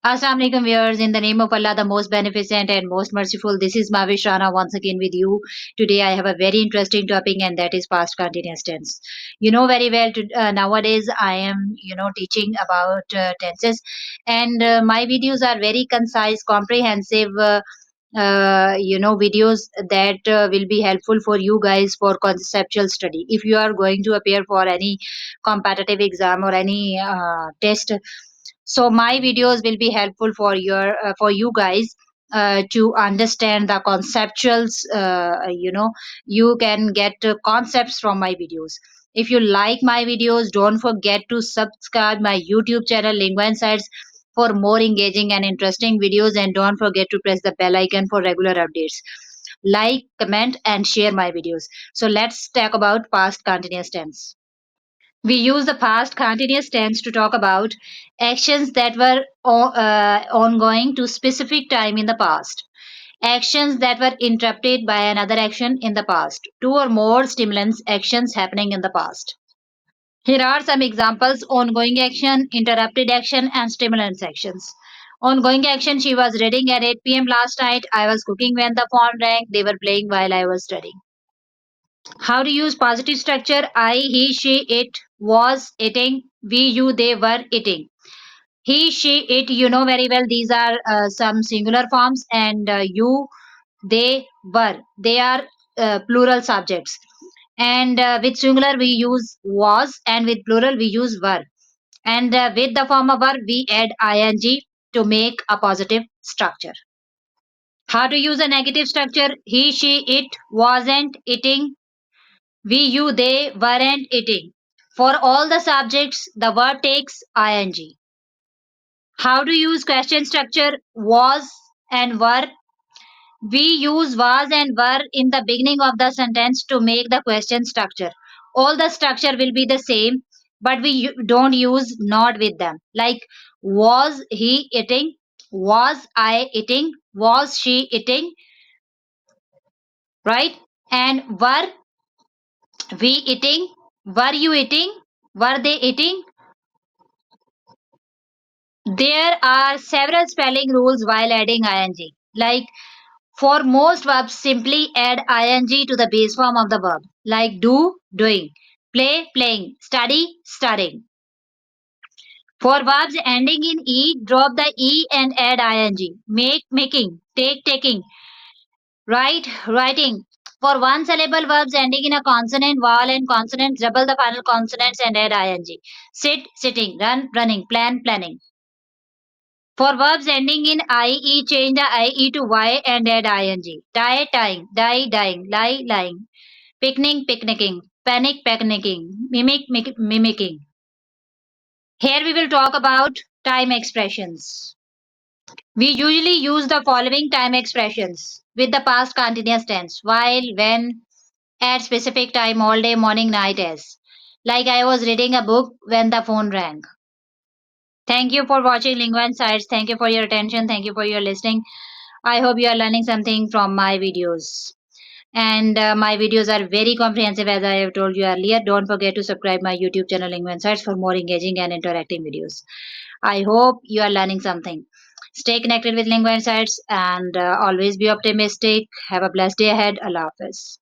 Assalamu alaikum viewers, in the name of Allah, the most beneficent and most merciful. This is Mavish Rana once again with you. Today I have a very interesting topic, and that is past continuous tense. You know very well, nowadays I am, teaching about tenses, and my videos are very concise, comprehensive, videos that will be helpful for you guys for conceptual study. If you are going to appear for any competitive exam or any test, so my videos will be helpful for you guys to understand the conceptuals. You can get concepts from my videos. If you like my videos, don't forget to subscribe my YouTube channel Lingua Insights for more engaging and interesting videos, and don't forget to press the bell icon for regular updates. Like, comment and share my videos. So let's talk about past continuous tense. We use the past continuous tense to talk about actions that were ongoing to specific time in the past. Actions that were interrupted by another action in the past. Two or more stimulants actions happening in the past. Here are some examples: ongoing action, interrupted action, and stimulants actions. Ongoing action: she was reading at 8 p.m. last night. I was cooking when the phone rang. They were playing while I was studying. How to use positive structure: I, he, she, it was eating, we, you, they were eating. He, she, it, you know very well, these are some singular forms, and you, they, were, they are plural subjects. And with singular we use was, and with plural we use were. And with the form of were we add ing to make a positive structure. How to use a negative structure: he, she, it wasn't eating, we, you, they weren't eating. For all the subjects, the word takes ing. How to use question structure: was and were. We use was and were in the beginning of the sentence to make the question structure. All the structure will be the same, but we don't use not with them. Like, was he eating? Was I eating? Was she eating? Right? And were we eating? Were you eating? Were they eating? There are several spelling rules while adding ing. Like, for most verbs, simply add ing to the base form of the verb. Like do, doing, play, playing, study, studying. For verbs ending in e, drop the e and add ing. Make, making, take, taking, write, writing. For one syllable verbs ending in a consonant, vowel, and consonant, double the final consonants and add ing. Sit, sitting, run, running, plan, planning. For verbs ending in ie, change the ie to y and add ing. Die, tying, die, dying, lie, lying. Picnic, picnicking. Panic, panicking. Mimic, mimicking. Here we will talk about time expressions. We usually use the following time expressions with the past continuous tense: while, when, at specific time, all day, morning, night, as. Like, I was reading a book when the phone rang. Thank you for watching Lingua Insights. Thank you for your attention. Thank you for your listening. I hope you are learning something from my videos. And my videos are very comprehensive, as I have told you earlier. Don't forget to subscribe my YouTube channel Lingua Insights for more engaging and interactive videos. I hope you are learning something. Stay connected with Lingua Insights and always be optimistic. Have a blessed day ahead. Allah Hafiz.